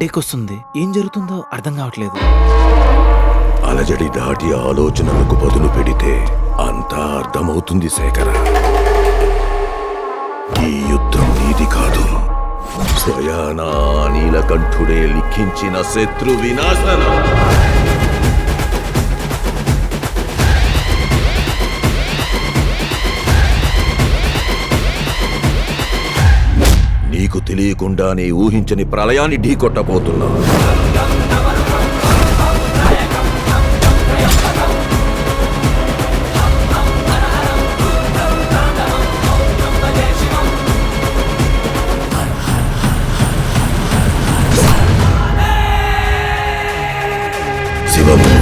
Headache వస్తుంది. ఏం జరుగుతుందో అర్థం కావట్లేదు. అలజడి దాటి ఆలోచనలకు పదును పెడితే అంతా అర్థమవుతుంది శేఖర. ఈ యుద్ధం నీది కాదు, స్వయానా నీలకంఠుడే లిఖించిన శత్రు వినాశనం. నీకు తెలియకుండానే ఊహించని ప్రళయాన్ని ఢీకొట్టబోతున్నా. శివము